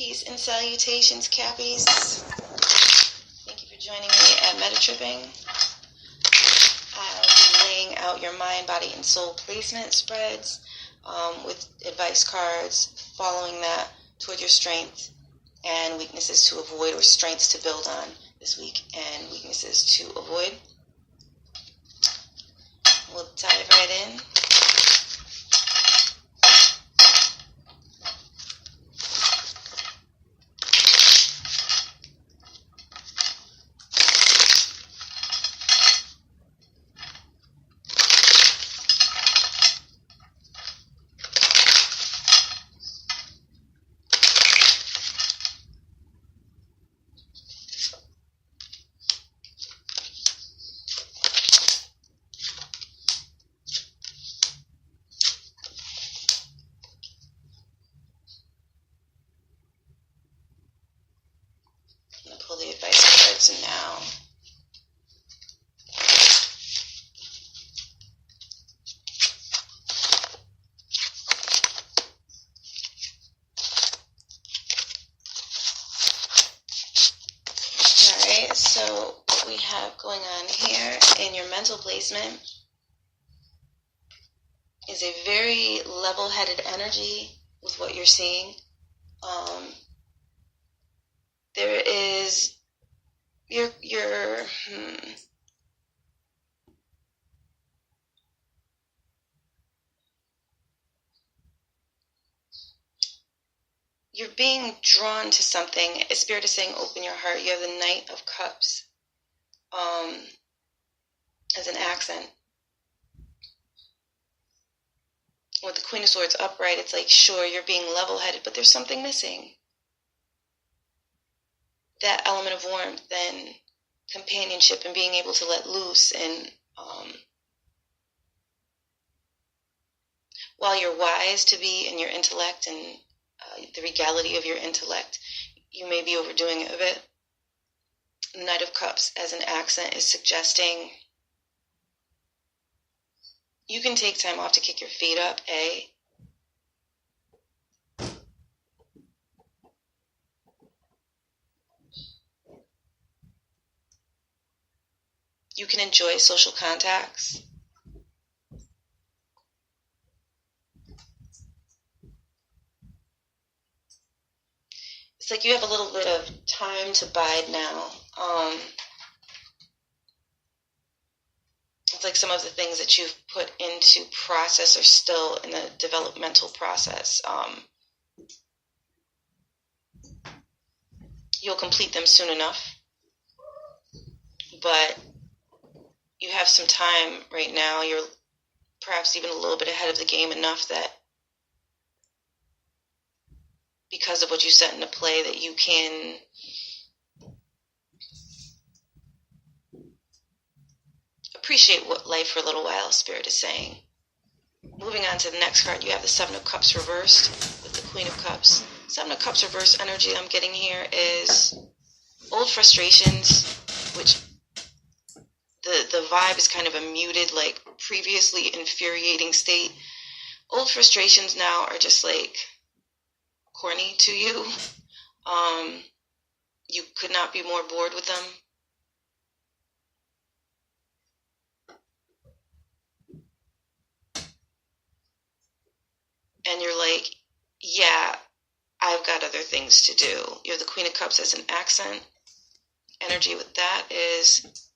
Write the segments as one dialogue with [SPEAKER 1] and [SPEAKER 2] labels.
[SPEAKER 1] Peace and salutations, Cappies. Thank you for joining me at Metatripping. I'll be laying out your mind, body, and soul placement spreads with advice cards, following that toward your strength and weaknesses to avoid, or strengths to build on this week and weaknesses to avoid. We'll dive right in. Pull the advice cards now. Alright, so what we have going on here in your mental placement is a very level-headed energy with what you're seeing. There is you're being drawn to something. Spirit is saying, open your heart. You have the Knight of Cups as an accent. With the Queen of Swords upright, it's like, sure, you're being level-headed, but there's something missing. That element of warmth and companionship and being able to let loose. And while you're wise to be in your intellect and the regality of your intellect, you may be overdoing it a bit. Knight of Cups as an accent is suggesting you can take time off to kick your feet up, You can enjoy social contacts. It's like you have a little bit of time to bide now. It's like some of the things that you've put into process are still in the developmental process. You'll complete them soon enough. But you have some time right now. You're perhaps even a little bit ahead of the game enough that because of what you set into play that you can appreciate what life for a little while, Spirit is saying. Moving on to the next card, you have the Seven of Cups reversed with the Queen of Cups. Seven of Cups reverse energy I'm getting here is old frustrations, which the vibe is kind of a muted, like previously infuriating state. Old frustrations now are just like corny to you. You could not be more bored with them. And you're like, yeah, I've got other things to do. You have the Queen of Cups as an accent. Energy with that is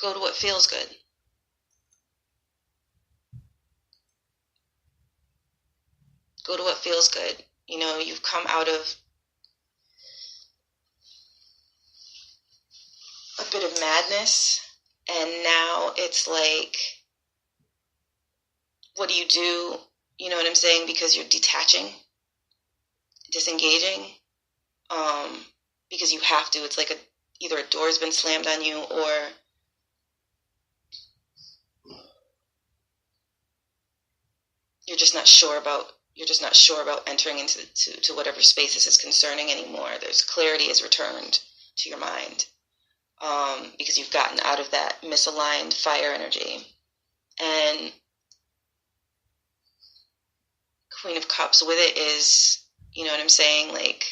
[SPEAKER 1] go to what feels good. Go to what feels good. You know, you've come out of a bit of madness, and now it's like, what do? You know what I'm saying? Because you're detaching, disengaging, because you have to. It's like either a door's been slammed on you, or you're just not sure about entering into whatever space this is concerning anymore. There's clarity is returned to your mind. because you've gotten out of that misaligned fire energy. And Queen of Cups with it is, you know what I'm saying, like,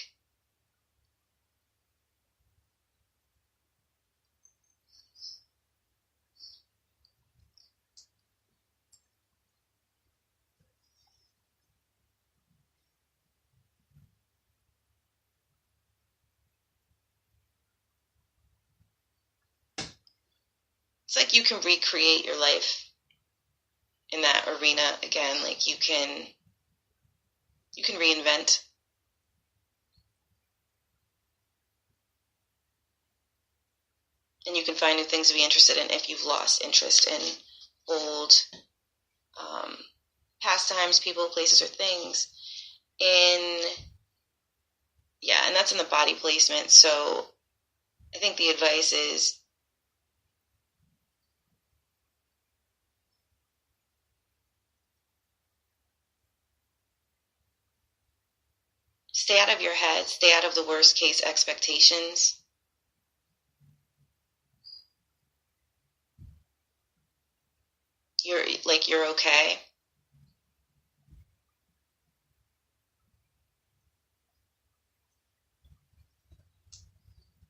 [SPEAKER 1] it's like you can recreate your life in that arena again. Like you can reinvent. And you can find new things to be interested in if you've lost interest in old pastimes, people, places, or things. And that's in the body placement. So I think the advice is stay out of your head, stay out of the worst case expectations. You're okay.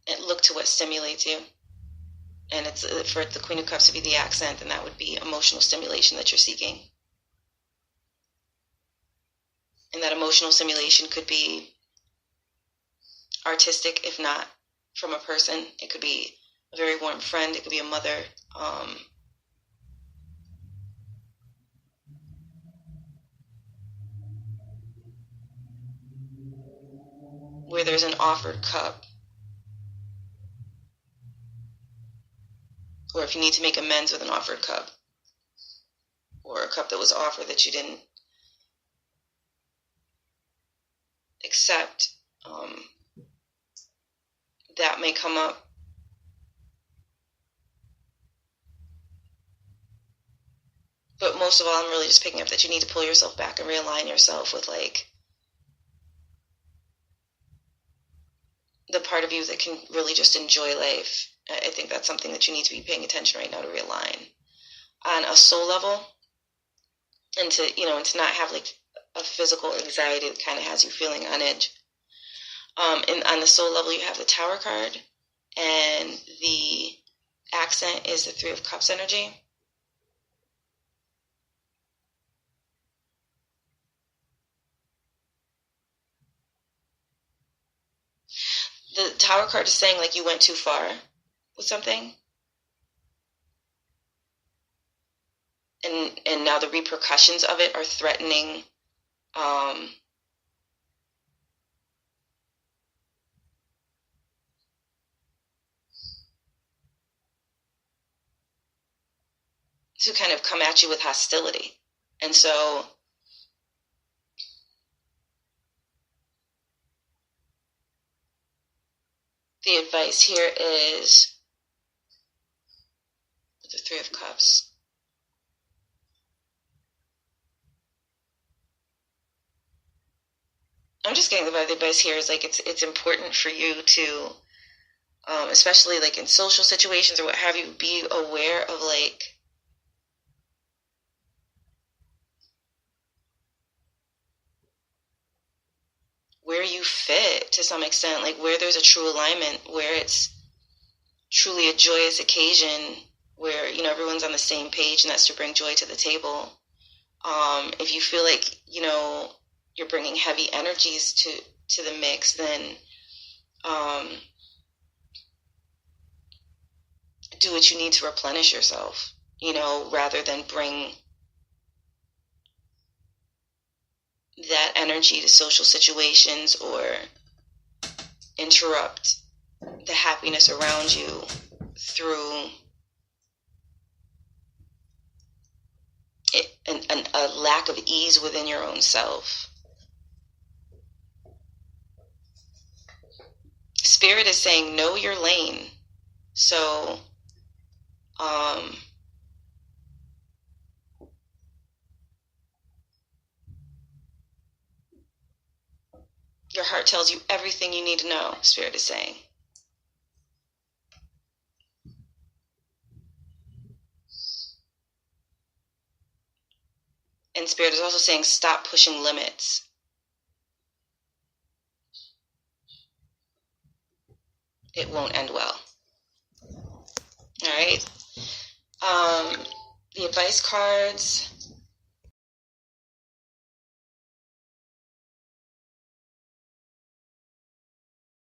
[SPEAKER 1] And look to what stimulates you. And it's for the Queen of Cups to be the accent, and that would be emotional stimulation that you're seeking. And that emotional stimulation could be artistic, if not from a person. It could be a very warm friend. It could be a mother. Where there's an offered cup. Or if you need to make amends with an offered cup. Or a cup that was offered that you didn't accept. That may come up. But most of all, I'm really just picking up that you need to pull yourself back and realign yourself with like the part of you that can really just enjoy life. I think that's something that you need to be paying attention right now to realign on a soul level, and to not have like a physical anxiety that kind of has you feeling on edge. And on the soul level, you have the Tower card, and the accent is the Three of Cups energy. The Tower card is saying like you went too far with something, and now the repercussions of it are threatening to kind of come at you with hostility. And so the advice here is the Three of Cups. I'm just getting the advice here is like it's important for you to, especially like in social situations or what have you, be aware of like where you fit to some extent, like where there's a true alignment, where it's truly a joyous occasion, where everyone's on the same page, and that's to bring joy to the table. If you feel like you're bringing heavy energies to the mix, then do what you need to replenish yourself, rather than bring that energy to social situations or interrupt the happiness around you through a lack of ease within your own self. Spirit is saying, know your lane. So, your heart tells you everything you need to know, Spirit is saying. And Spirit is also saying stop pushing limits. It won't end well. All right. The advice cards